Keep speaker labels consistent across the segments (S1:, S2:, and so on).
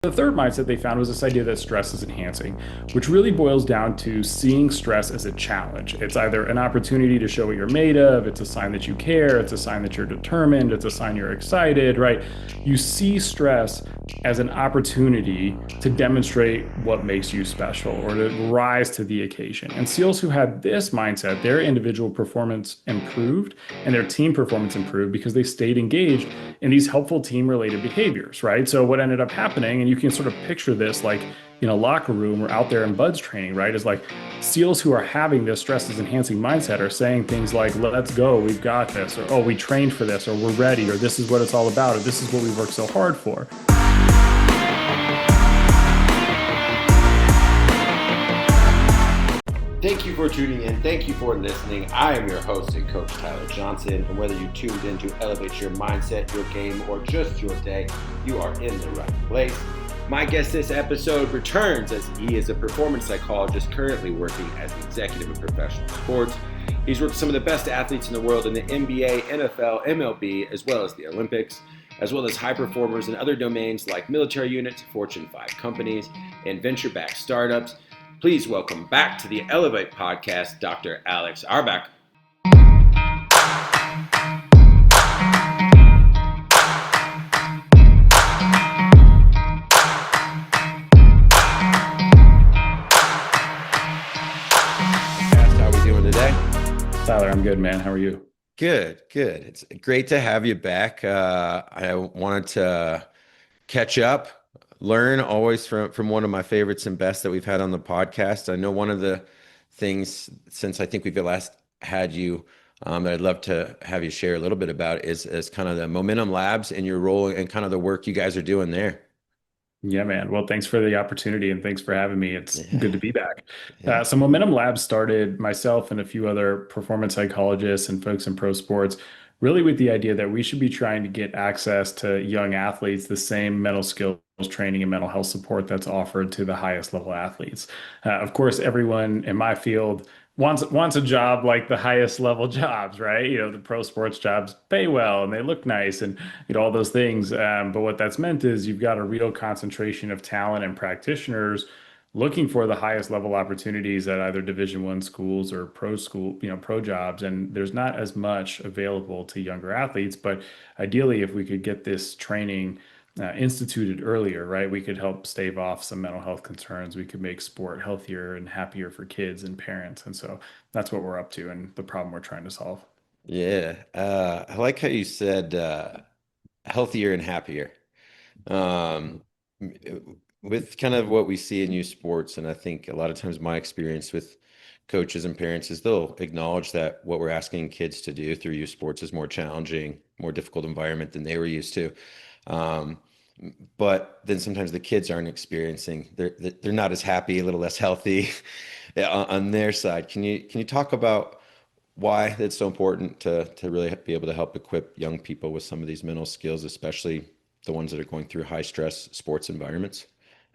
S1: The third mindset they found was this idea that stress is enhancing, which really boils down to seeing stress as a challenge. It's either an opportunity to show what you're made of, it's a sign that you care, it's a sign that you're determined, it's a sign you're excited, right? You see stress as an opportunity to demonstrate what makes you special or to rise to the occasion. And SEALs who had this mindset, their individual performance improved and their team performance improved because they stayed engaged in these helpful team related behaviors, right? So what ended up happening, and you can sort of picture this like in a locker room or out there in buds training, right? Is like SEALs who are having this stress is enhancing mindset are saying things like, let's go, we've got this, or oh, we trained for this, or we're ready, or this is what it's all about, or this is what we worked so hard for.
S2: Thank you for tuning in. Thank you for listening. I am your host and coach, Tyler Johnson. And whether you tuned in to elevate your mindset, your game, or just your day, you are in the right place. My guest this episode returns as he is a performance psychologist currently working as an executive in professional sports. He's worked with some of the best athletes in the world in the NBA, NFL, MLB, as well as the Olympics, as well as high performers in other domains like military units, Fortune 5 companies, and venture-backed startups. Please welcome back to the Elev8 podcast, Dr. Alex Auerbach. How are we doing today?
S1: Tyler, I'm good, man. How are you?
S2: Good. It's great to have you back. I wanted to catch up, learn always from one of my favorites and best that we've had on the podcast. I know one of the things since I think we've last had you that I'd love to have you share a little bit about is kind of the Momentum Labs and your role and kind of the work you guys are doing there.
S1: Yeah, man. Well, thanks for the opportunity and thanks for having me. It's good
S2: Yeah,
S1: to be back.
S2: yeah.
S1: So, Momentum Labs started myself and a few other performance psychologists and folks in pro sports, really with the idea that we should be trying to get access to young athletes, the same mental skills training and mental health support that's offered to the highest level athletes. Of course, everyone in my field wants a job like the highest level jobs, right? The pro sports jobs pay well and they look nice and all those things. But what that's meant is you've got a real concentration of talent and practitioners looking for the highest level opportunities at either Division I schools or pro school, pro jobs. And there's not as much available to younger athletes. But ideally, if we could get this training instituted earlier, right, we could help stave off some mental health concerns. We could make sport healthier and happier for kids and parents. And so that's what we're up to and the problem we're trying to solve.
S2: Yeah. I like how you said healthier and happier. Um, with kind of what we see in youth sports, and I think a lot of times my experience with coaches and parents is they'll acknowledge that what we're asking kids to do through youth sports is more challenging, more difficult environment than they were used to. Um, but then sometimes the kids aren't experiencing, they're not as happy, a little less healthy on their side. Can you talk about why it's so important to really be able to help equip young people with some of these mental skills, especially the ones that are going through high stress sports environments?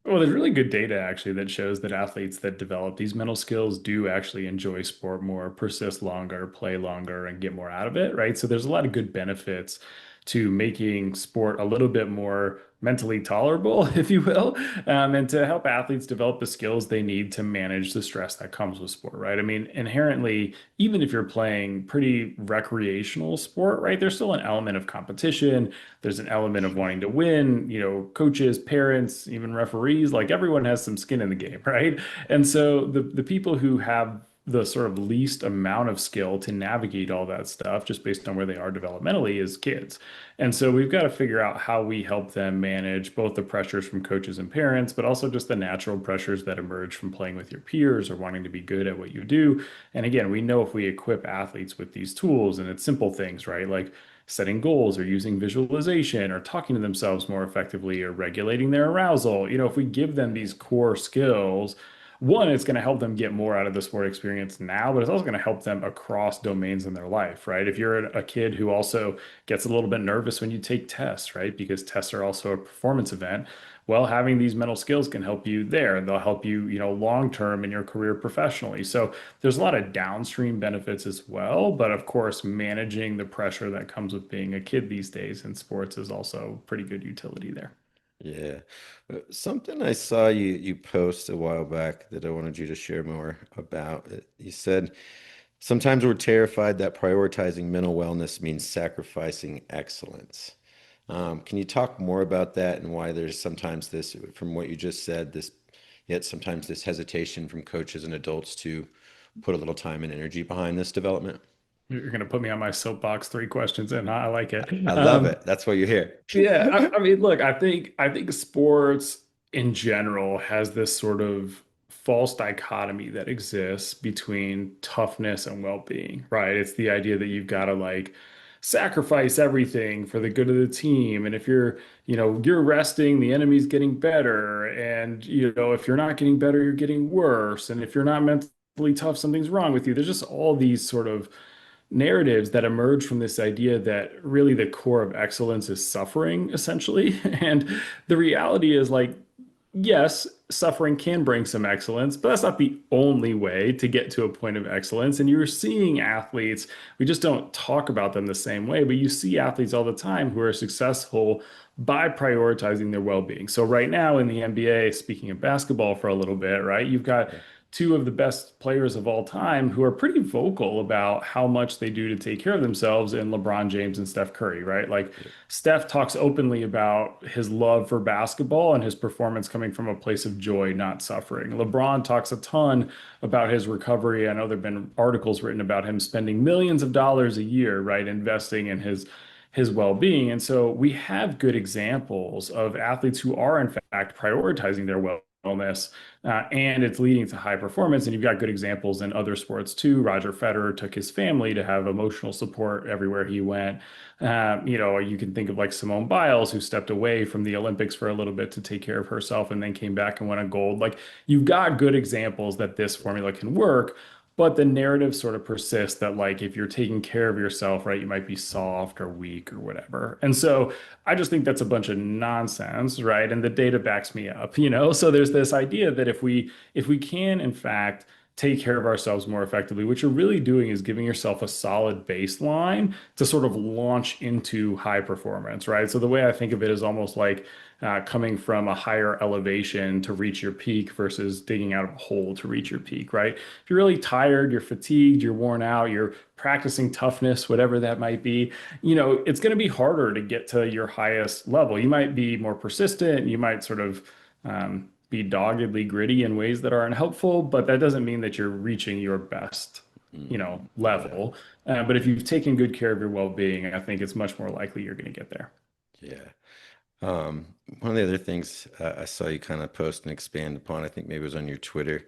S1: Well, there's really good data actually that shows that athletes that develop these mental skills do actually enjoy sport more, persist longer, play longer, and get more out of it, right? So there's a lot of good benefits to making sport a little bit more mentally tolerable, if you will, and to help athletes develop the skills they need to manage the stress that comes with sport, right? I mean, inherently, even if you're playing pretty recreational sport, right, there's still an element of competition. There's an element of wanting to win, coaches, parents, even referees, like everyone has some skin in the game, right? And so the people who have the sort of least amount of skill to navigate all that stuff just based on where they are developmentally is kids. And so we've got to figure out how we help them manage both the pressures from coaches and parents, but also just the natural pressures that emerge from playing with your peers or wanting to be good at what you do. And again, we know if we equip athletes with these tools and it's simple things, right? Like setting goals or using visualization or talking to themselves more effectively or regulating their arousal. If we give them these core skills, one, it's going to help them get more out of the sport experience now, but it's also going to help them across domains in their life, right? If you're a kid who also gets a little bit nervous when you take tests, right? Because tests are also a performance event. Well, having these mental skills can help you there. They'll help you, long term in your career professionally. So there's a lot of downstream benefits as well. But of course, managing the pressure that comes with being a kid these days in sports is also pretty good utility there.
S2: Yeah. Something I saw you post a while back that I wanted you to share more about. You said sometimes we're terrified that prioritizing mental wellness means sacrificing excellence. Can you talk more about that and why there's sometimes this, from what you just said, this yet sometimes this hesitation from coaches and adults to put a little time and energy behind this development?
S1: You're going to put me on my soapbox, three questions in, huh? I like
S2: I
S1: it.
S2: love it. That's why you're here.
S1: Yeah, I mean, look, I think sports in general has this sort of false dichotomy that exists between toughness and well-being, right? It's the idea that you've got to like sacrifice everything for the good of the team. And if you're resting, the enemy's getting better. And if you're not getting better, you're getting worse. And if you're not mentally tough, something's wrong with you. There's just all these sort of narratives that emerge from this idea that really the core of excellence is suffering, essentially. And the reality is like, yes, suffering can bring some excellence, but that's not the only way to get to a point of excellence. And you're seeing athletes, we just don't talk about them the same way, but you see athletes all the time who are successful by prioritizing their well-being. So right now in the NBA, speaking of basketball for a little bit, right, you've got
S2: Yeah.
S1: two of the best players of all time who are pretty vocal about how much they do to take care of themselves in LeBron James and Steph Curry, right? Like
S2: Yep.
S1: Steph talks openly about his love for basketball and his performance coming from a place of joy, not suffering. LeBron talks a ton about his recovery. I know there've been articles written about him spending millions of dollars a year, right, investing in his well-being. And so we have good examples of athletes who are in fact prioritizing their wellness, and it's leading to high performance. And you've got good examples in other sports too. Roger Federer took his family to have emotional support everywhere he went. You can think of like Simone Biles, who stepped away from the Olympics for a little bit to take care of herself and then came back and won a gold. Like you've got good examples that this formula can work. But the narrative sort of persists that, like, if you're taking care of yourself, right, you might be soft or weak or whatever. And so I just think that's a bunch of nonsense, right? And the data backs me up. So there's this idea that if we can, in fact, take care of ourselves more effectively, what you're really doing is giving yourself a solid baseline to sort of launch into high performance, right? So the way I think of it is almost like coming from a higher elevation to reach your peak versus digging out of a hole to reach your peak, right? If you're really tired, you're fatigued, you're worn out, you're practicing toughness, whatever that might be, it's going to be harder to get to your highest level. You might be more persistent, you might sort of be doggedly gritty in ways that are unhelpful, but that doesn't mean that you're reaching your best,
S2: Yeah.
S1: level. But if you've taken good care of your well-being, I think it's much more likely you're going to get there.
S2: Yeah. Um, One of the other things I saw you kind of post and expand upon, I think maybe it was on your Twitter,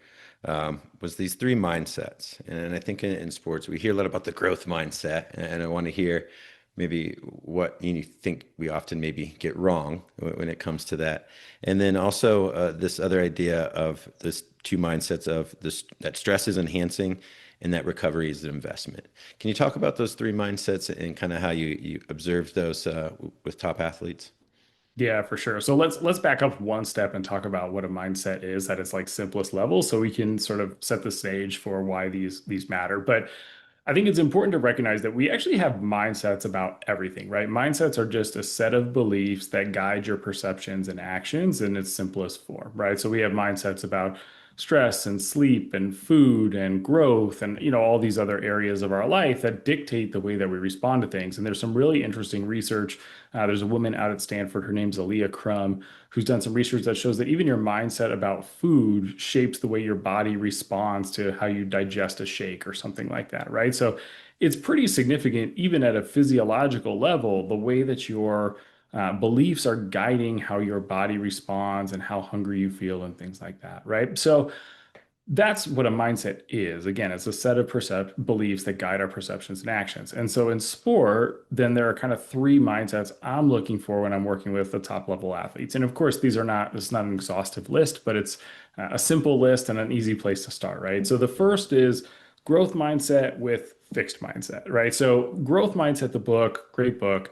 S2: was these three mindsets. And I think in sports, we hear a lot about the growth mindset, and I want to hear maybe what you think we often maybe get wrong when it comes to that. And then also this other idea of this two mindsets of this that stress is enhancing and that recovery is an investment. Can you talk about those three mindsets and kind of how you observed those with top athletes?
S1: Yeah, for sure. So let's back up one step and talk about what a mindset is at its like simplest level so we can sort of set the stage for why these matter. But I think it's important to recognize that we actually have mindsets about everything, right? Mindsets are just a set of beliefs that guide your perceptions and actions in its simplest form, right? So we have mindsets about stress and sleep and food and growth and all these other areas of our life that dictate the way that we respond to things. And there's some really interesting research. There's a woman out at Stanford, her name's Aaliyah Crum, who's done some research that shows that even your mindset about food shapes the way your body responds to how you digest a shake or something like that, right? So it's pretty significant, even at a physiological level, the way that your beliefs are guiding how your body responds and how hungry you feel and things like that, right? So that's what a mindset is. Again, it's a set of beliefs that guide our perceptions and actions. And so in sport, then there are kind of three mindsets I'm looking for when I'm working with the top level athletes. And of course, it's not an exhaustive list, but it's a simple list and an easy place to start, right? So the first is growth mindset with fixed mindset, right? So growth mindset, the book, great book,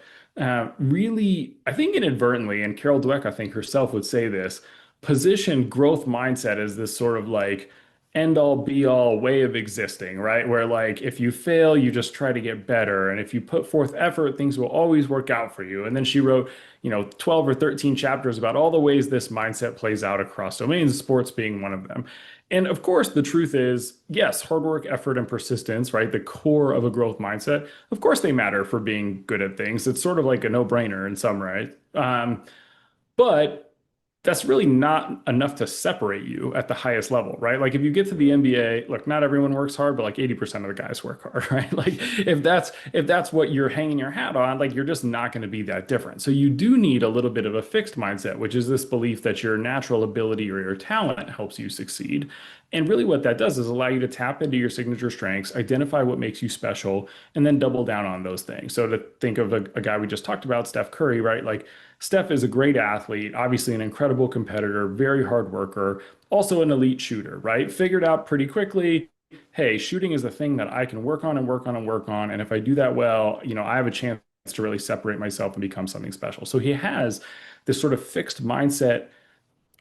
S1: really, I think inadvertently, and Carol Dweck, I think herself would say this, position growth mindset as this sort of like end all be all way of existing, right? Where like if you fail, you just try to get better. And if you put forth effort, things will always work out for you. And then she wrote, 12 or 13 chapters about all the ways this mindset plays out across domains, sports being one of them. And of course, the truth is, yes, hard work, effort, and persistence, right? The core of a growth mindset, of course, they matter for being good at things. It's sort of like a no-brainer in some, right? But that's really not enough to separate you at the highest level, right? Like if you get to the NBA, look, not everyone works hard, but like 80% of the guys work hard, right? Like if that's what you're hanging your hat on, like you're just not going to be that different. So you do need a little bit of a fixed mindset, which is this belief that your natural ability or your talent helps you succeed. And really what that does is allow you to tap into your signature strengths, identify what makes you special, and then double down on those things. So to think of a guy we just talked about, Steph Curry, right? Like Steph is a great athlete, obviously an incredible competitor, very hard worker, also an elite shooter, right? Figured out pretty quickly, hey, shooting is a thing that I can work on and work on and work on. And if I do that well, I have a chance to really separate myself and become something special. So he has this sort of fixed mindset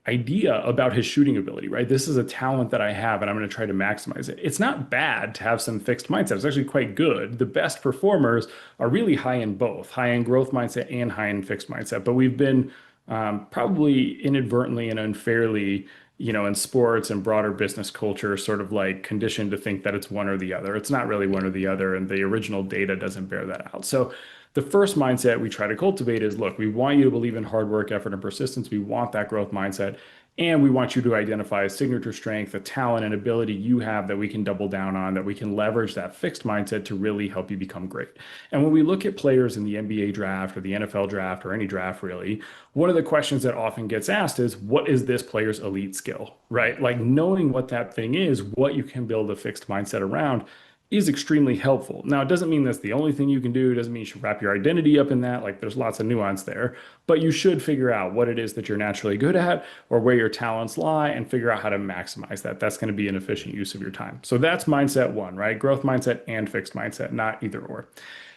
S1: idea about his shooting ability, right? This is a talent that I have and I'm going to try to maximize it. It's not bad to have some fixed mindset. It's actually quite good. The best performers are really high in both, high in growth mindset and high in fixed mindset. But we've been probably inadvertently and unfairly, in sports and broader business culture, sort of like conditioned to think that it's one or the other. It's not really one or the other, and the original data doesn't bear that out. So the first mindset we try to cultivate is, look, we want you to believe in hard work, effort, and persistence. We want that growth mindset. And we want you to identify a signature strength, a talent, and ability you have that we can double down on, that we can leverage that fixed mindset to really help you become great. And when we look at players in the NBA draft or the NFL draft or any draft, really, one of the questions that often gets asked is, what is this player's elite skill, right? Like knowing what that thing is, what you can build a fixed mindset around is extremely helpful. Now, it doesn't mean that's the only thing you can do. It doesn't mean you should wrap your identity up in that. Like there's lots of nuance there, but you should figure out what it is that you're naturally good at or where your talents lie and figure out how to maximize that. That's going to be an efficient use of your time. So that's mindset one, right? Growth mindset and fixed mindset, not either or.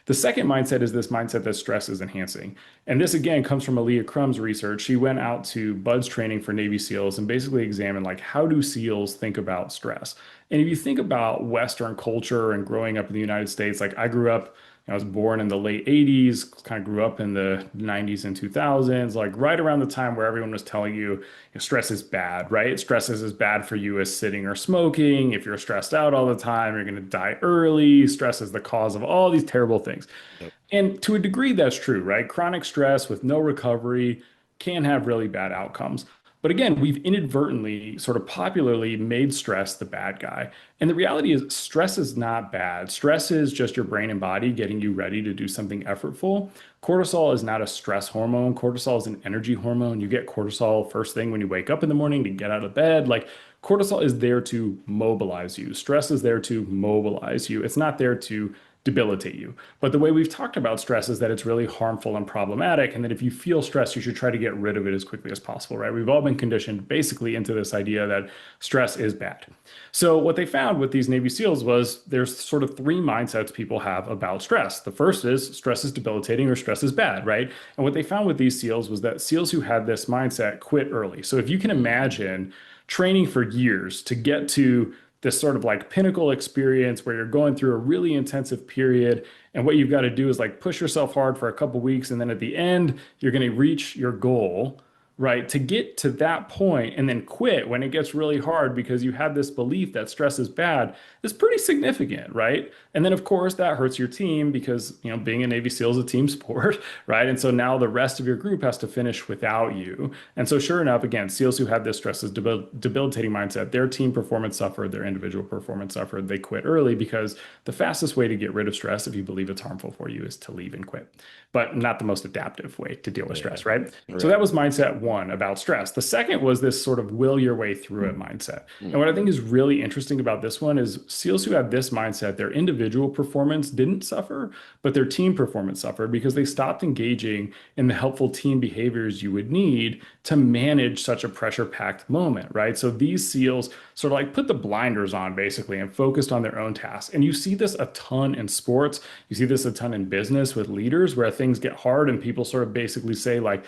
S1: The second mindset is this mindset that stress is enhancing. And this again comes from Aaliyah Crumb's research. She went out to Bud's training for Navy SEALs and basically examined like how do SEALs think about stress? And if you think about Western culture and growing up in the United States, like I grew up, I was born in the late 80s, kind of grew up in the 90s and 2000s, like right around the time where everyone was telling you, stress is bad, right? Stress is as bad for you as sitting or smoking. If you're stressed out all the time, you're going to die early. Stress is the cause of all these terrible things.
S2: Yep.
S1: And to a degree, that's true, right? Chronic stress with no recovery can have really bad outcomes. But again, we've inadvertently, sort of popularly made stress the bad guy. And the reality is, stress is not bad. Stress is just your brain and body getting you ready to do something effortful. Cortisol is not a stress hormone. Cortisol is an energy hormone. You get cortisol first thing when you wake up in the morning to get out of bed. Like cortisol is there to mobilize you. Stress is there to mobilize you. It's not there to debilitate you. But the way we've talked about stress is that it's really harmful and problematic, and that if you feel stress, you should try to get rid of it as quickly as possible, right? We've all been conditioned basically into this idea that stress is bad. So what they found with these Navy SEALs was there's sort of three mindsets people have about stress. The first is stress is debilitating or stress is bad, right? And what they found with these SEALs was that SEALs who had this mindset quit early. So if you can imagine training for years to get to this sort of like pinnacle experience where you're going through a really intensive period, and what you've got to do is like push yourself hard for a couple weeks, and then at the end you're going to reach your goal, right? To get to that point and then quit when it gets really hard because you had this belief that stress is bad is pretty significant, right? And then of course that hurts your team because, being a Navy SEAL is a team sport, right? And so now the rest of your group has to finish without you. And so sure enough, again, SEALs who had this stress is debilitating mindset, their team performance suffered, their individual performance suffered. They quit early because the fastest way to get rid of stress, if you believe it's harmful for you, is to leave and quit, but not the most adaptive way to deal with
S2: Yeah.
S1: stress, right? So that
S2: Right.
S1: was mindset one about stress. The second was this sort of will your way through it mindset. And what I
S2: Mhm.
S1: think is really interesting about this one is SEALs who have this mindset, their individual performance didn't suffer, but their team performance suffered because they stopped engaging in the helpful team behaviors you would need to manage such a pressure-packed moment, right? So these SEALs sort of like put the blinders on basically and focused on their own tasks. And you see this a ton in sports. You see this a ton in business with leaders where things get hard and people sort of basically say like,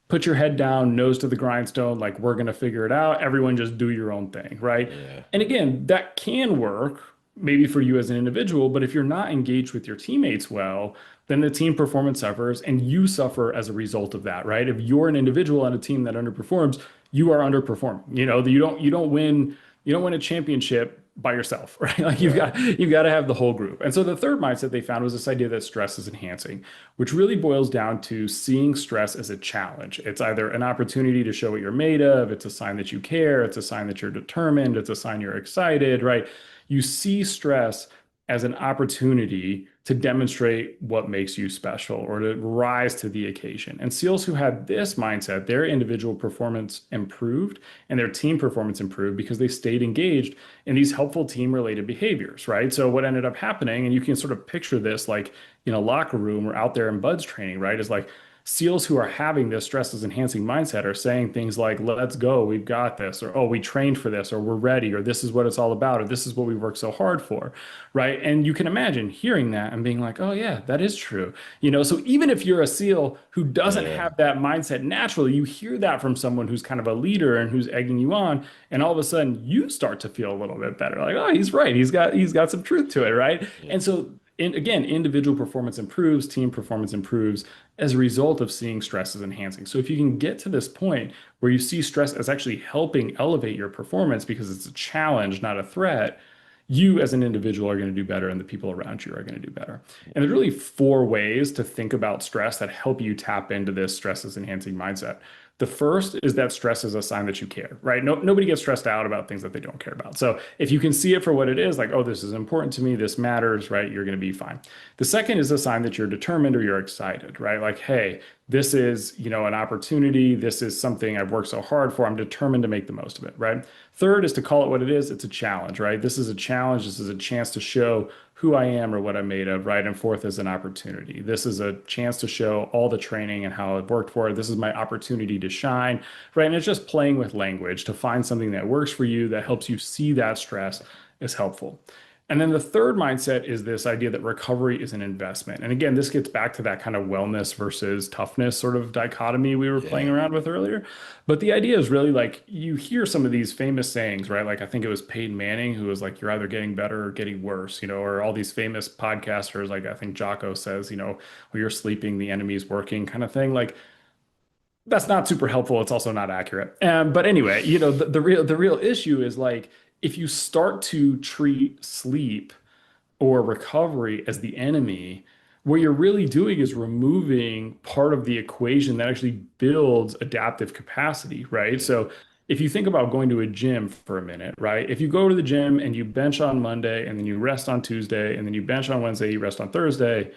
S1: put your head down, nose to the grindstone, like we're going to figure it out. Everyone just do your own thing, right?
S2: Yeah.
S1: And again, that can work maybe for you as an individual, but if you're not engaged with your teammates well, then the team performance suffers and you suffer as a result of that, right? If you're an individual on a team that underperforms, you are underperforming. You don't win a championship by yourself, right? Like
S2: Right.
S1: you've got to have the whole group. And so the third mindset they found was this idea that stress is enhancing, which really boils down to seeing stress as a challenge. It's either an opportunity to show what you're made of, it's a sign that you care, it's a sign that you're determined, it's a sign you're excited, right? You see stress as an opportunity to demonstrate what makes you special or to rise to the occasion. And SEALs who had this mindset, their individual performance improved and their team performance improved because they stayed engaged in these helpful team related behaviors, right? So what ended up happening, and you can sort of picture this like in a locker room or out there in buds training, right? Is like SEALs who are having this stress is enhancing mindset are saying things like, let's go, we've got this, or oh, we trained for this, or we're ready, or this is what it's all about, or this is what we worked so hard for, right? And you can imagine hearing that and being like, oh, yeah, that is true. So even if you're a SEAL who doesn't
S2: Yeah.
S1: have that mindset naturally, you hear that from someone who's kind of a leader and who's egging you on, and all of a sudden you start to feel a little bit better. Like, oh, he's right. He's got some truth to it, right?
S2: Yeah.
S1: And so again, individual performance improves, team performance improves as a result of seeing stress as enhancing. So if you can get to this point where you see stress as actually helping elevate your performance because it's a challenge, not a threat, you as an individual are going to do better and the people around you are going to do better. And there's really four ways to think about stress that help you tap into this stress as enhancing mindset. The first is that stress is a sign that you care, right? No, nobody gets stressed out about things that they don't care about. So if you can see it for what it is, like, oh, this is important to me, this matters, right? You're going to be fine. The second is a sign that you're determined or you're excited, right? Like, hey, this is, an opportunity. This is something I've worked so hard for. I'm determined to make the most of it, right? Third is to call it what it is. It's a challenge, right? This is a challenge. This is a chance to show who I am or what I'm made of, right? And fourth is an opportunity. This is a chance to show all the training and how it worked for it. This is my opportunity to shine, right? And it's just playing with language to find something that works for you that helps you see that stress as helpful. And then the third mindset is this idea that recovery is an investment. And again, this gets back to that kind of wellness versus toughness sort of dichotomy we were playing
S2: Yeah.
S1: around with earlier. But the idea is really like you hear some of these famous sayings, right? Like I think it was Peyton Manning who was like, you're either getting better or getting worse, or all these famous podcasters, like I think Jocko says, when you're sleeping, the enemy's working kind of thing. Like that's not super helpful. It's also not accurate. But anyway, the real issue is like if you start to treat sleep or recovery as the enemy, what you're really doing is removing part of the equation that actually builds adaptive capacity, right?
S2: Yeah.
S1: So if you think about going to a gym for a minute, right? If you go to the gym and you bench on Monday and then you rest on Tuesday and then you bench on Wednesday, you rest on Thursday,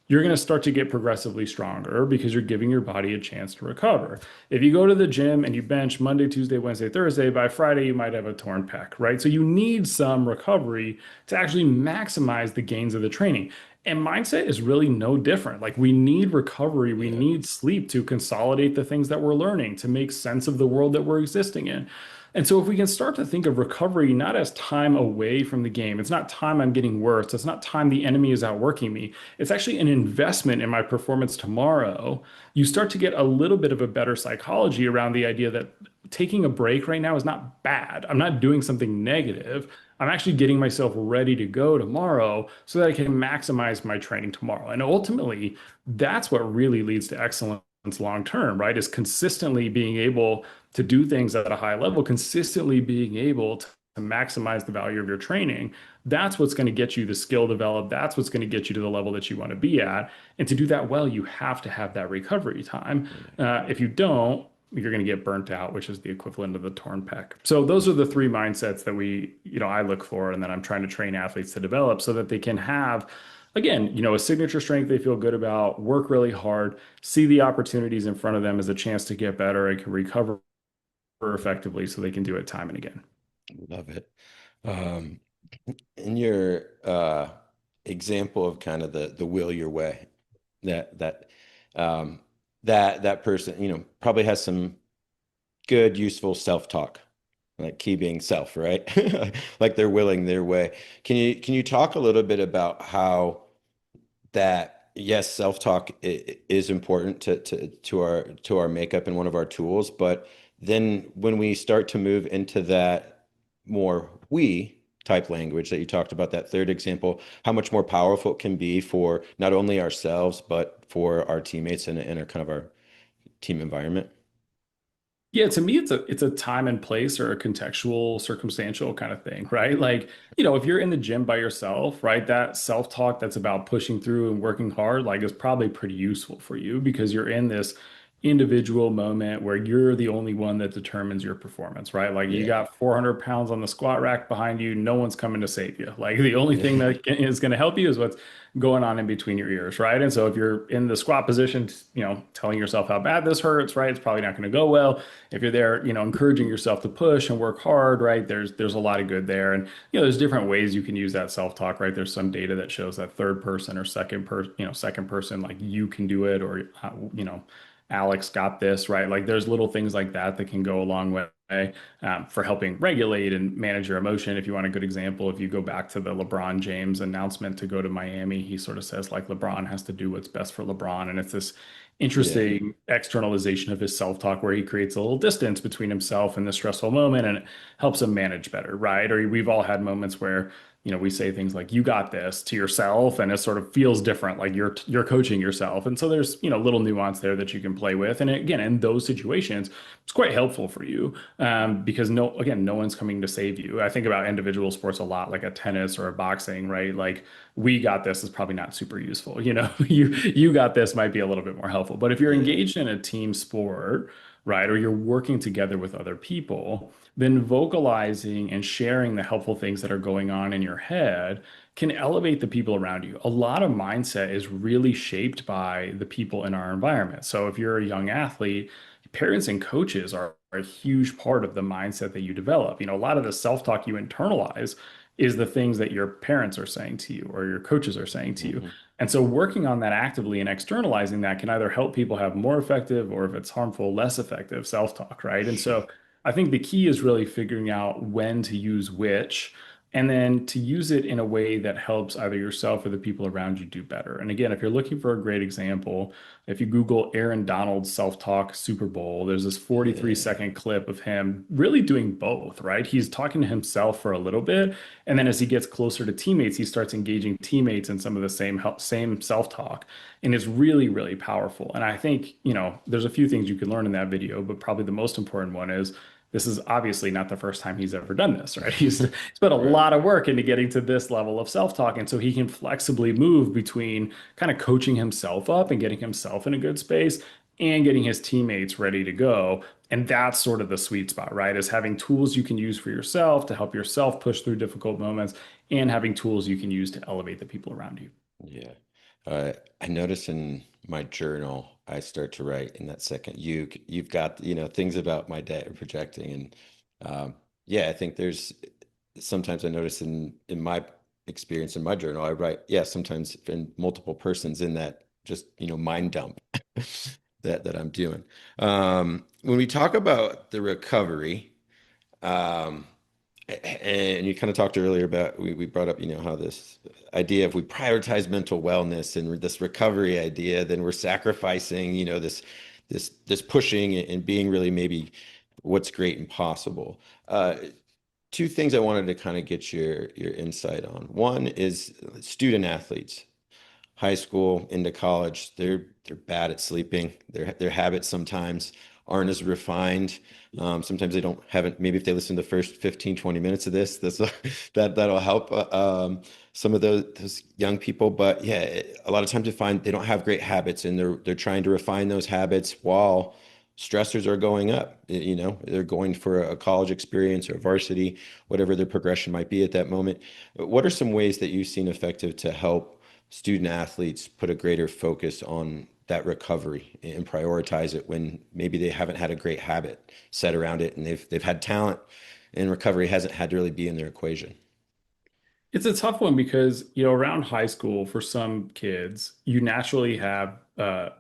S1: you're going to start to get progressively stronger because you're giving your body a chance to recover. If you go to the gym and you bench Monday, Tuesday, Wednesday, Thursday, by Friday, you might have a torn pec, right? So you need some recovery to actually maximize the gains of the training. And mindset is really no different. Like we need recovery, we
S2: Yeah.
S1: need sleep to consolidate the things that we're learning, to make sense of the world that we're existing in. And so, if we can start to think of recovery not as time away from the game, it's not time I'm getting worse, it's not time the enemy is outworking me, it's actually an investment in my performance tomorrow. You start to get a little bit of a better psychology around the idea that taking a break right now is not bad. I'm not doing something negative. I'm actually getting myself ready to go tomorrow so that I can maximize my training tomorrow. And ultimately, that's what really leads to excellence long term, right? Is consistently being able to do things at a high level, consistently being able to maximize the value of your training. That's what's going to get you the skill developed. That's what's going to get you to the level that you want to be at. And to do that well, you have to have that recovery time.
S2: Yeah.
S1: If you don't, you're going to get burnt out, which is the equivalent of the torn pec. So those are the three mindsets that I look for and that I'm trying to train athletes to develop so that they can have, again, a signature strength they feel good about, work really hard, see the opportunities in front of them as a chance to get better and can recover effectively so they can do it time and again.
S2: Love it. Um, in your example of kind of the will your way, that that um, that person, probably has some good, useful self-talk, like key being self, right? Like they're willing their way. Can you talk a little bit about how that yes, self-talk is important to our makeup and one of our tools, but then when we start to move into that more we type language that you talked about, that third example, how much more powerful it can be for not only ourselves but for our teammates and our kind of our team environment.
S1: Yeah, to me, it's a time and place or a contextual, circumstantial kind of thing, right? Like, if you're in the gym by yourself, right, that self-talk that's about pushing through and working hard, like, is probably pretty useful for you because you're in this individual moment where you're the only one that determines your performance, right? Like, you
S2: Yeah.
S1: got 400 pounds on the squat rack behind you, no one's coming to save you. Like, the only thing that is going to help you is what's going on in between your ears, right? And so if you're in the squat position, telling yourself how bad this hurts, right, it's probably not going to go well. If you're there, encouraging yourself to push and work hard, right? There's a lot of good there. And there's different ways you can use that self-talk, right? There's some data that shows that third person or second person, like you can do it, or Alex got this, right? Like there's little things like that that can go a long way. For helping regulate and manage your emotion. If you want a good example, if you go back to the LeBron James announcement to go to Miami, he sort of says like LeBron has to do what's best for LeBron. And it's this
S2: Yeah.
S1: interesting externalization of his self-talk where he creates a little distance between himself and the stressful moment and it helps him manage better, right? Or we've all had moments where we say things like "you got this" to yourself, and it sort of feels different, like you're coaching yourself. And so there's little nuance there that you can play with. And again, in those situations, it's quite helpful for you because no one's coming to save you. I think about individual sports a lot, like a tennis or a boxing, right? Like "we got this" is probably not super useful. You got this might be a little bit more helpful. But if you're
S2: Yeah.
S1: engaged in a team sport, right, or you're working together with other people, then vocalizing and sharing the helpful things that are going on in your head can elevate the people around you. A lot of mindset is really shaped by the people in our environment. So if you're a young athlete, parents and coaches are a huge part of the mindset that you develop. A lot of the self-talk you internalize is the things that your parents are saying to you or your coaches are saying to you.
S2: Mhm.
S1: And so working on that actively and externalizing that can either help people have more effective or if it's harmful, less effective self-talk, right? And
S2: Sure.
S1: so I think the key is really figuring out when to use which and then to use it in a way that helps either yourself or the people around you do better. And again, if you're looking for a great example, if you Google Aaron Donald's self-talk Super Bowl, there's this 43-second clip of him really doing both, right? He's talking to himself for a little bit, and then as he gets closer to teammates, he starts engaging teammates in some of the same self-talk, and it's really, really powerful. And I think, there's a few things you can learn in that video, but probably the most important one is this is obviously not the first time he's ever done this, right? He's spent a
S2: Right.
S1: lot of work into getting to this level of self-talk. And so he can flexibly move between kind of coaching himself up and getting himself in a good space and getting his teammates ready to go. And that's sort of the sweet spot, right? Is having tools you can use for yourself to help yourself push through difficult moments and having tools you can use to elevate the people around you.
S2: Yeah. I notice in my journal, I start to write in that second, you've got, things about my day projecting. And yeah, I think there's sometimes I notice in my experience in my journal, I write, yeah, sometimes in multiple persons in that just, mind dump that I'm doing. When we talk about the recovery, um, and you kind of talked earlier about we brought up, how this idea of we prioritize mental wellness and this recovery idea, then we're sacrificing, this pushing and being really maybe what's great and possible. Two things I wanted to kind of get your insight on. One is student athletes high school into college, they're bad at sleeping. Their habits sometimes aren't as refined. Sometimes they don't haven't maybe if they listen to the first 15, 20 minutes of this, that'll help some of those young people. But yeah, a lot of times they find they don't have great habits and they're trying to refine those habits while stressors are going up. They're going for a college experience or varsity, whatever their progression might be at that moment. What are some ways that you've seen effective to help student athletes put a greater focus on that recovery and prioritize it when maybe they haven't had a great habit set around it and they've had talent and recovery hasn't had to really be in their equation.
S1: It's a tough one because, around high school, for some kids, you naturally have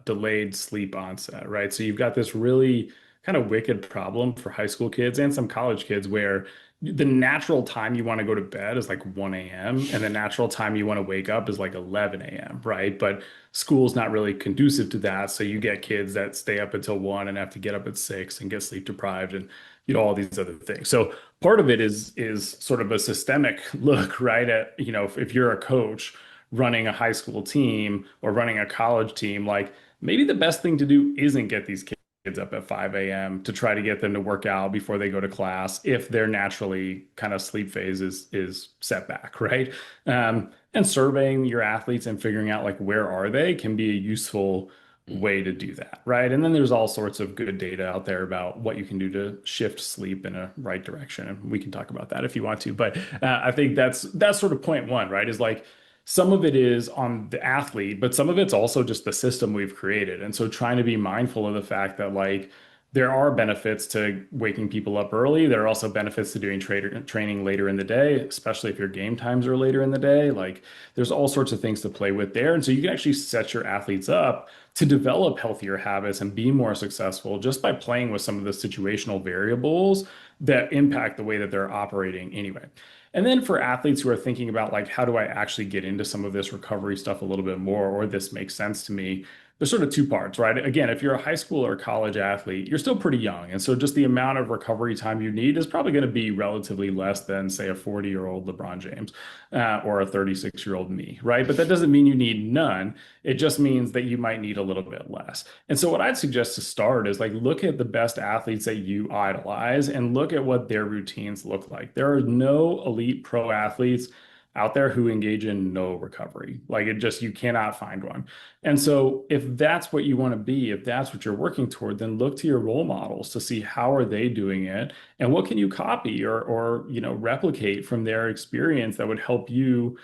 S1: delayed sleep onset, right? So you've got this really kind of wicked problem for high school kids and some college kids where the natural time you want to go to bed is like 1 a.m. and the natural time you want to wake up is like 11 a.m., right? But school's not really conducive to that. So you get kids that stay up until 1 and have to get up at 6 and get sleep deprived and all these other things. So part of it is sort of a systemic look, right? At, if you're a coach running a high school team or running a college team, like maybe the best thing to do isn't get these kids up at 5 a.m. to try to get them to work out before they go to class if their naturally kind of sleep phase is set back, right? And surveying your athletes and figuring out like where are they can be a useful
S2: Mm.
S1: way to do that, right? And then there's all sorts of good data out there about what you can do to shift sleep in a right direction, and we can talk about that if you want to. But I think that's sort of point one, right? Is like some of it is on the athlete, but some of it's also just the system we've created. And so trying to be mindful of the fact that like there are benefits to waking people up early. There are also benefits to doing training later in the day, especially if your game times are later in the day. Like there's all sorts of things to play with there. And so you can actually set your athletes up to develop healthier habits and be more successful just by playing with some of the situational variables that impact the way that they're operating anyway. And then for athletes who are thinking about like, how do I actually get into some of this recovery stuff a little bit more, or this makes sense to me? There's sort of two parts, right? Again, if you're a high school or college athlete, you're still pretty young. And so just the amount of recovery time you need is probably going to be relatively less than, say, a 40-year-old LeBron James or a 36-year-old me, right? But that doesn't mean you need none. It just means that you might need a little bit less. And so what I'd suggest to start is like look at the best athletes that you idolize and look at what their routines look like. There are no elite pro athletes out there who engage in no recovery. Like it just, you cannot find one. And so if that's what you want to be, if that's what you're working toward, then look to your role models to see how are they doing it and what can you copy or replicate from their experience that would help you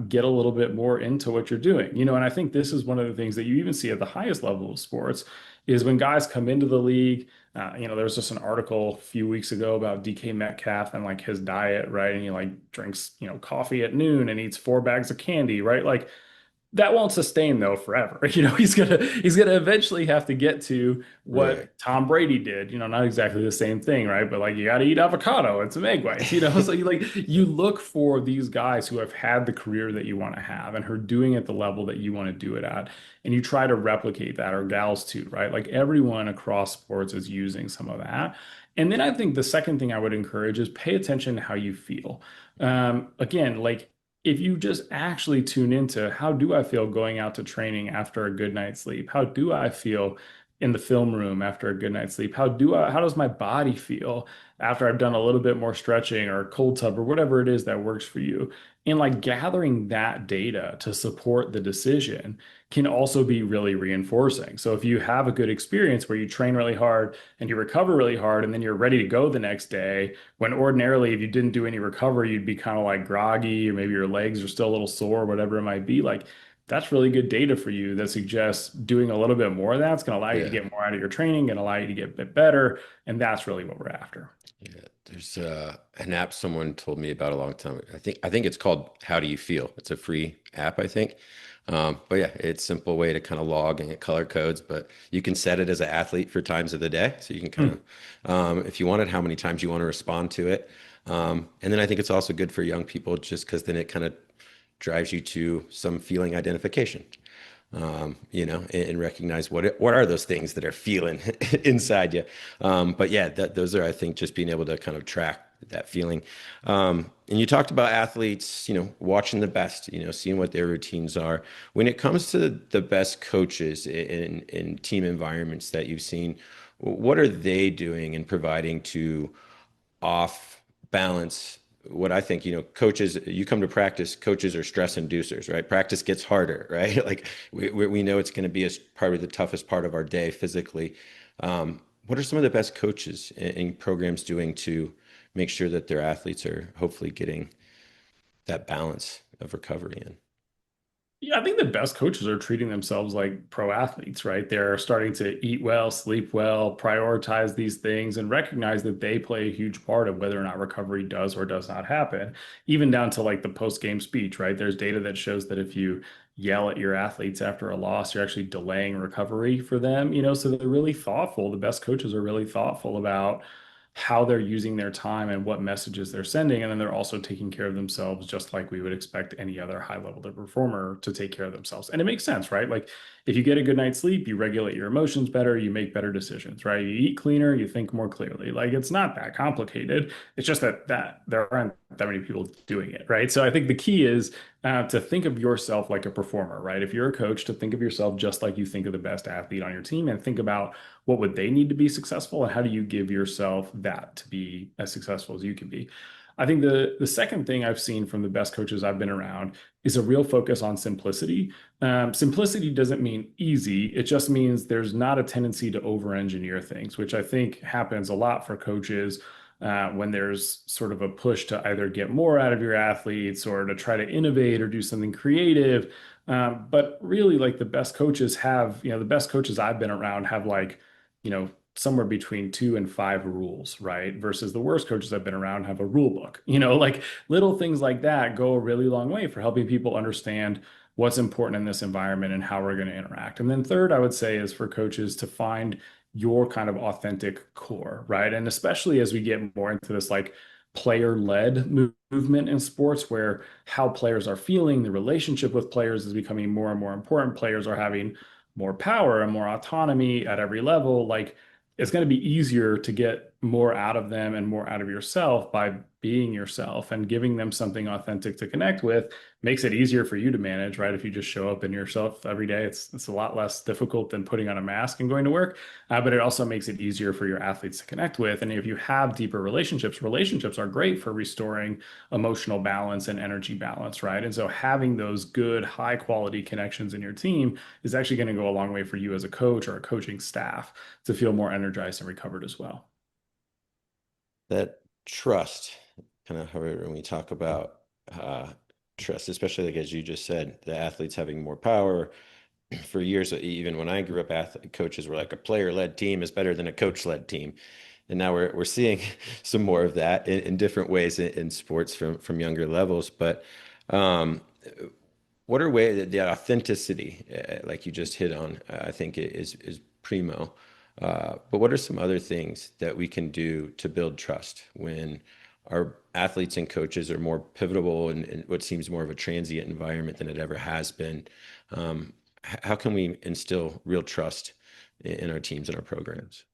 S1: get a little bit more into what you're doing. And I think this is one of the things that you even see at the highest level of sports is when guys come into the league. There was just an article a few weeks ago about DK Metcalf and like his diet, right? And he like drinks, coffee at noon and eats 4 bags of candy, right? Like that won't sustain though forever. He's gonna eventually have to get to
S2: Right.
S1: what Tom Brady did. Not exactly the same thing, right? But like you got to eat avocado and some egg whites. So you look for these guys who have had the career that you want to have and who are doing it at the level that you want to do it at, and you try to replicate that, or gals too, right? Like everyone across sports is using some of that. And then I think the second thing I would encourage is pay attention to how you feel. Again, like if you just actually tune into how do I feel going out to training after a good night's sleep? How do I feel in the film room after a good night's sleep? How does my body feel after I've done a little bit more stretching or cold tub or whatever it is that works for you? And like gathering that data to support the decision can also be really reinforcing. So if you have a good experience where you train really hard and you recover really hard and then you're ready to go the next day, when ordinarily, if you didn't do any recovery, you'd be kind of like groggy, or maybe your legs are still a little sore, whatever it might be. Like that's really good data for you that suggests doing a little bit more of that's going to allow you to
S2: Yeah.
S1: get more out of your training and allow you to get a bit better. And that's really what we're after.
S2: Yeah. There's an app someone told me about a long time. I think it's called How Do You Feel? It's a free app, I think. But yeah, it's a simple way to kind of log and get color codes, but you can set it as an athlete for times of the day. So you can kind
S1: Hmm.
S2: of, if you wanted, how many times you want to respond to it. And then I think it's also good for young people just because then it kind of drives you to some feeling identification, and recognize what are those things that are feeling inside you. But yeah, those are, I think, just being able to kind of track that feeling. And you talked about athletes, watching the best, seeing what their routines are. When it comes to the best coaches in team environments that you've seen, what are they doing and providing to off balance what I think, coaches, you come to practice, coaches are stress inducers, right? Practice gets harder, right? Like we know it's going to be as probably the toughest part of our day physically. What are some of the best coaches and programs doing to make sure that their athletes are hopefully getting that balance of recovery in?
S1: Yeah, I think the best coaches are treating themselves like pro athletes, right? They're starting to eat well, sleep well, prioritize these things, and recognize that they play a huge part of whether or not recovery does or does not happen, even down to like the post-game speech, right? There's data that shows that if you yell at your athletes after a loss. You're actually delaying recovery for them, so they're really thoughtful. The best coaches are really thoughtful about how they're using their time and what messages they're sending. And then they're also taking care of themselves just like we would expect any other high level performer to take care of themselves. And it makes sense, right? Like if you get a good night's sleep, you regulate your emotions better, you make better decisions, right? You eat cleaner, you think more clearly. Like it's not that complicated. It's just that there aren't that many people doing it, right? So I think the key is to think of yourself like a performer, right? If you're a coach, to think of yourself just like you think of the best athlete on your team and think about what would they need to be successful and how do you give yourself that to be as successful as you can be. I think the second thing I've seen from the best coaches I've been around is a real focus on simplicity. Simplicity doesn't mean easy. It just means there's not a tendency to over-engineer things, which I think happens a lot for coaches when there's sort of a push to either get more out of your athletes or to try to innovate or do something creative. But really, like the best coaches have, the best coaches I've been around have like, somewhere between 2 and 5 rules, right? Versus the worst coaches I've been around have a rule book. Like little things like that go a really long way for helping people understand what's important in this environment and how we're going to interact. And then third, I would say is for coaches to find your kind of authentic core, right? And especially as we get more into this like player-led movement in sports where how players are feeling, the relationship with players is becoming more and more important. Players are having more power and more autonomy at every level. Like it's going to be easier to get more out of them and more out of yourself by being yourself and giving them something authentic to connect with makes it easier for you to manage, right? If you just show up in yourself every day, it's a lot less difficult than putting on a mask and going to work. But it also makes it easier for your athletes to connect with. And if you have deeper relationships, relationships are great for restoring emotional balance and energy balance, right? And so having those good, high quality connections in your team is actually going to go a long way for you as a coach or a coaching staff to feel more energized and recovered as well.
S2: That trust, kind of when we talk about trust, especially like as you just said, the athletes having more power. For years, even when I grew up, coaches were like a player-led team is better than a coach-led team, and now we're seeing some more of that in different ways in sports from younger levels. But um, what are ways that the authenticity, like you just hit on, I think is primo. But what are some other things that we can do to build trust when our athletes and coaches are more pivotal in what seems more of a transient environment than it ever has been? How can we instill real trust in our teams and our programs?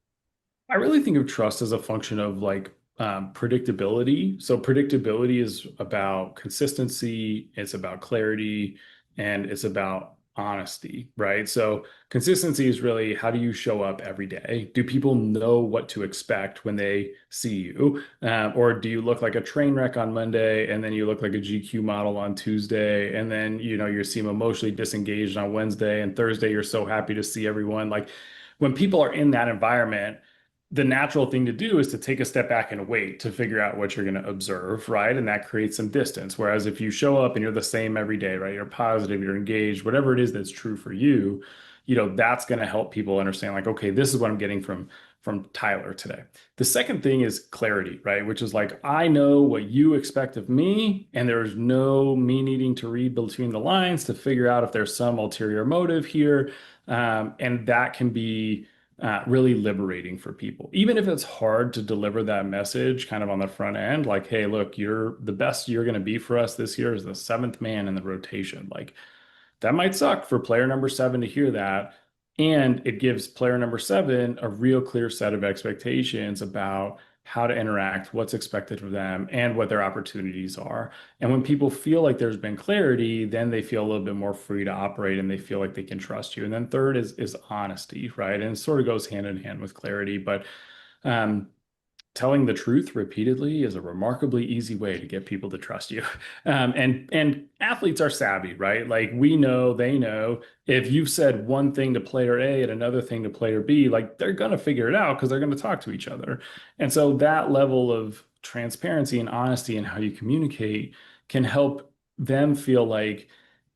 S1: I really think of trust as a function of like predictability. So predictability is about consistency, it's about clarity, and it's about honesty, right? So consistency is really how do you show up every day? Do people know what to expect when they see you? Or do you look like a train wreck on Monday and then you look like a GQ model on Tuesday and then you seem emotionally disengaged on Wednesday and Thursday you're so happy to see everyone. Like when people are in that environment, the natural thing to do is to take a step back and wait to figure out what you're going to observe, right? And that creates some distance. Whereas if you show up and you're the same every day, right? You're positive, you're engaged, whatever it is that's true for you, that's going to help people understand like, okay, this is what I'm getting from Tyler today. The second thing is clarity, right? Which is like, I know what you expect of me, and there's no me needing to read between the lines to figure out if there's some ulterior motive here. And that can be really liberating for people. Even if it's hard to deliver that message kind of on the front end, like, hey, look, you're the best you're going to be for us this year is the seventh man in the rotation. Like, that might suck for player number 7 to hear that. And it gives player number 7 a real clear set of expectations about how to interact, what's expected of them, and what their opportunities are. And when people feel like there's been clarity, then they feel a little bit more free to operate and they feel like they can trust you. And then third is honesty, right? And it sort of goes hand in hand with clarity. But um, telling the truth repeatedly is a remarkably easy way to get people to trust you. And athletes are savvy, right? Like we know, they know if you've said one thing to player A and another thing to player B, like they're gonna figure it out because they're gonna talk to each other. And so that level of transparency and honesty in how you communicate can help them feel like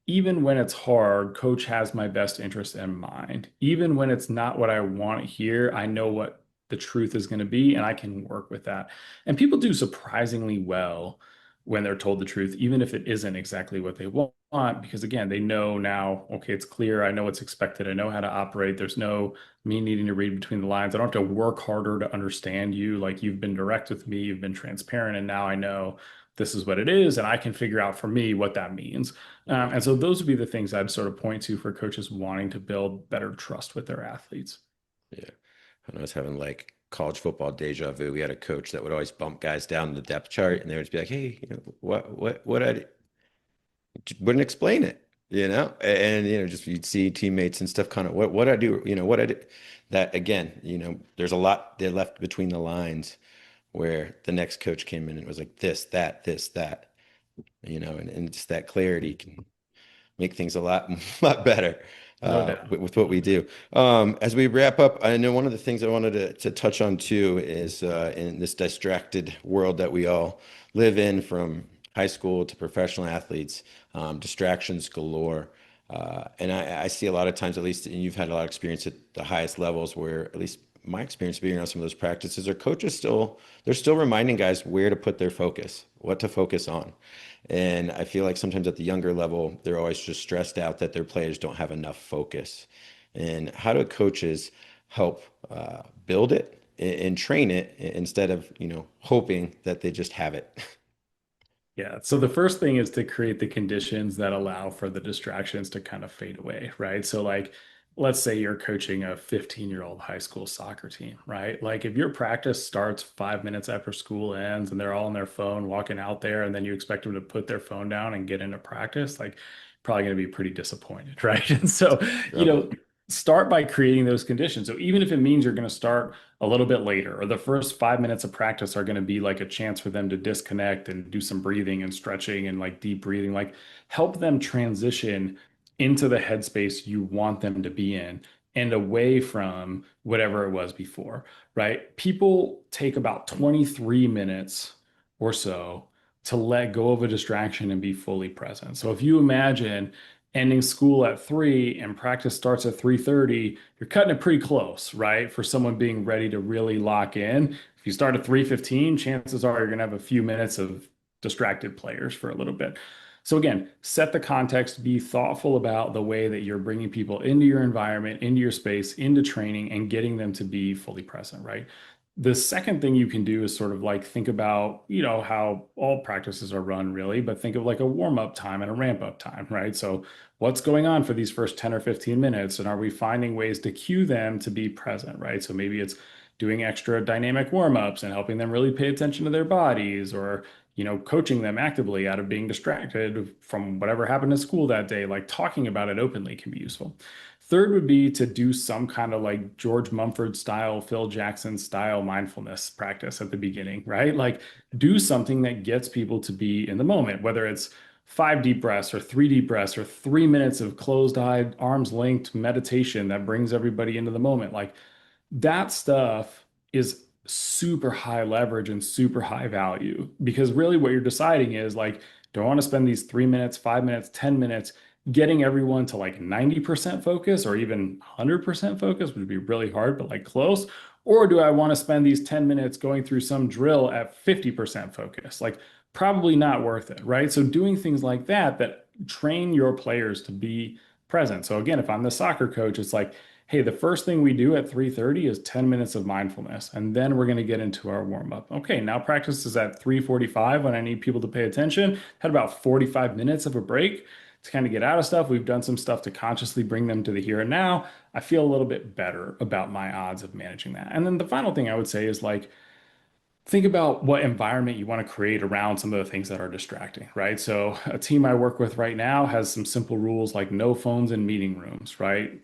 S1: even when it's hard, coach has my best interest in mind. Even when it's not what I want to hear, I know what the truth is going to be and I can work with that. And people do surprisingly well when they're told the truth, even if it isn't exactly what they want, because again, they know now, okay, it's clear. I know what's expected. I know how to operate. There's no me needing to read between the lines. I don't have to work harder to understand you. Like you've been direct with me, you've been transparent, and now I know this is what it is, and I can figure out for me what that means.
S2: Yeah.
S1: And so those would be the things I'd sort of point to for coaches wanting to build better trust with their athletes.
S2: Yeah. And I was having like college football deja vu. We had a coach that would always bump guys down the depth chart, and they would be like, "Hey, what I wouldn't explain it, and just you'd see teammates and stuff kind of what I do, what I did. That again, there's a lot they left between the lines where the next coach came in and it was like this, that, and just that clarity can make things a lot lot better
S1: No doubt.
S2: with what we do. As we wrap up, I know one of the things I wanted to touch on too is in this distracted world that we all live in, from high school to professional athletes, distractions galore. And I see a lot of times, at least, and you've had a lot of experience at the highest levels, where at least my experience being around some of those practices, are coaches they're still reminding guys where to put their focus, what to focus on. And I feel like sometimes at the younger level, they're always just stressed out that their players don't have enough focus. And how do coaches help build it and train it instead of, hoping that they just have it?
S1: Yeah. So the first thing is to create the conditions that allow for the distractions to kind of fade away, right? So like let's say you're coaching a 15-year-old high school soccer team, right? Like if your practice starts 5 minutes after school ends and they're all on their phone walking out there and then you expect them to put their phone down and get into practice, like probably going to be pretty disappointed, right? And so, you
S2: Trouble.
S1: know, start by creating those conditions. So even if it means you're going to start a little bit later, or the first 5 minutes of practice are going to be like a chance for them to disconnect and do some breathing and stretching and like deep breathing, like help them transition into the headspace you want them to be in and away from whatever it was before, right? People take about 23 minutes or so to let go of a distraction and be fully present. So if you imagine ending school at 3 and practice starts at 3:30, you're cutting it pretty close, right? For someone being ready to really lock in. If you start at 3:15, chances are you're going to have a few minutes of distracted players for a little bit. So again, set the context, be thoughtful about the way that you're bringing people into your environment, into your space, into training, and getting them to be fully present, right? The second thing you can do is sort of like think about, how all practices are run really, but think of like a warm up time and a ramp up time, right? So what's going on for these first 10 or 15 minutes? And are we finding ways to cue them to be present, right? So maybe it's doing extra dynamic warm ups and helping them really pay attention to their bodies, or coaching them actively out of being distracted from whatever happened in school that day, like talking about it openly can be useful. Third would be to do some kind of like George Mumford style, Phil Jackson style mindfulness practice at the beginning, right? Like do something that gets people to be in the moment, whether it's 5 deep breaths or 3 deep breaths or 3 minutes of closed eye, arms linked meditation that brings everybody into the moment. Like that stuff is super high leverage and super high value, because really what you're deciding is like, do I want to spend these 3 minutes, 5 minutes, 10 minutes getting everyone to like 90% focus or even 100% focus, which would be really hard, but like close? Or do I want to spend these 10 minutes going through some drill at 50% focus? Like, probably not worth it, right? So, doing things like that train your players to be present. So, again, if I'm the soccer coach, it's like, hey, the first thing we do at 3:30 is 10 minutes of mindfulness, and then we're going to get into our warm up. Okay, now practice is at 3:45 when I need people to pay attention. Had about 45 minutes of a break to kind of get out of stuff. We've done some stuff to consciously bring them to the here and now. I feel a little bit better about my odds of managing that. And then the final thing I would say is like, think about what environment you want to create around some of the things that are distracting, right? So, a team I work with right now has some simple rules like no phones in meeting rooms, right?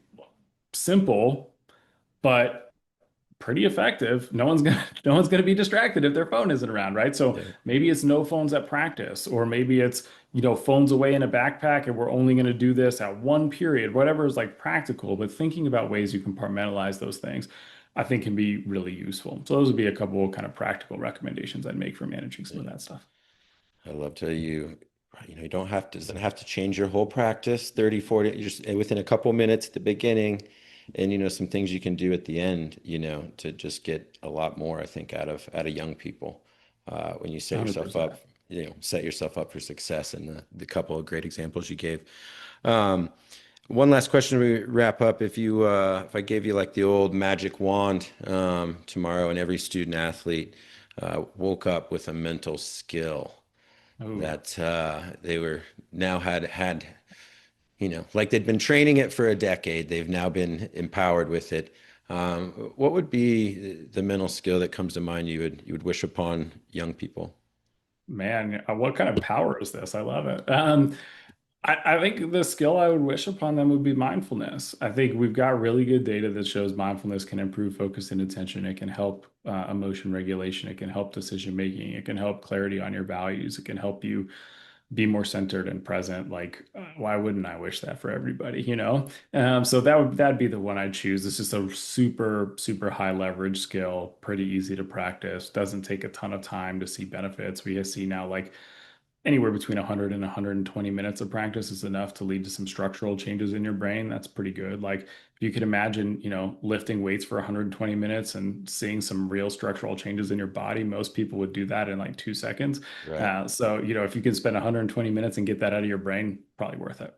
S1: Simple, but pretty effective. No one's gonna be distracted if their phone isn't around, right? So
S2: Yeah.
S1: maybe it's no phones at practice, or maybe it's phones away in a backpack, and we're only gonna do this at one period, whatever is like practical. But thinking about ways you compartmentalize those things, I think can be really useful. So those would be a couple of kind of practical recommendations I'd make for managing some of
S2: Yeah.
S1: that stuff.
S2: I love to you don't have to, doesn't have to change your whole practice 30, 40, you just within a couple minutes at the beginning, and some things you can do at the end, to just get a lot more, I think, out of young people when you set yourself up
S1: 100%.
S2: set yourself up for success in the couple of great examples you gave. Um, One last question to wrap up. If I gave you like the old magic wand tomorrow, and every student athlete woke up with a mental skill
S1: Oh,
S2: that they were now had, like they'd been training it for a decade, they've now been empowered with it. What would be the mental skill that comes to mind you would wish upon young people?
S1: man, what kind of power is this? I love it. I think the skill I would wish upon them would be mindfulness. I think we've got really good data that shows mindfulness can improve focus and attention. It can help emotion regulation. It can help decision making. It can help clarity on your values. It can help you be more centered and present. Like, why wouldn't I wish that for everybody, you know? So that'd be the one I'd choose. It's just a super, super high leverage skill, pretty easy to practice, doesn't take a ton of time to see benefits. We see now like anywhere between 100 and 120 minutes of practice is enough to lead to some structural changes in your brain. That's pretty good. Like if you could imagine, lifting weights for 120 minutes and seeing some real structural changes in your body, most people would do that in like 2 seconds.
S2: Right.
S1: So, if you could spend 120 minutes and get that out of your brain, probably worth it.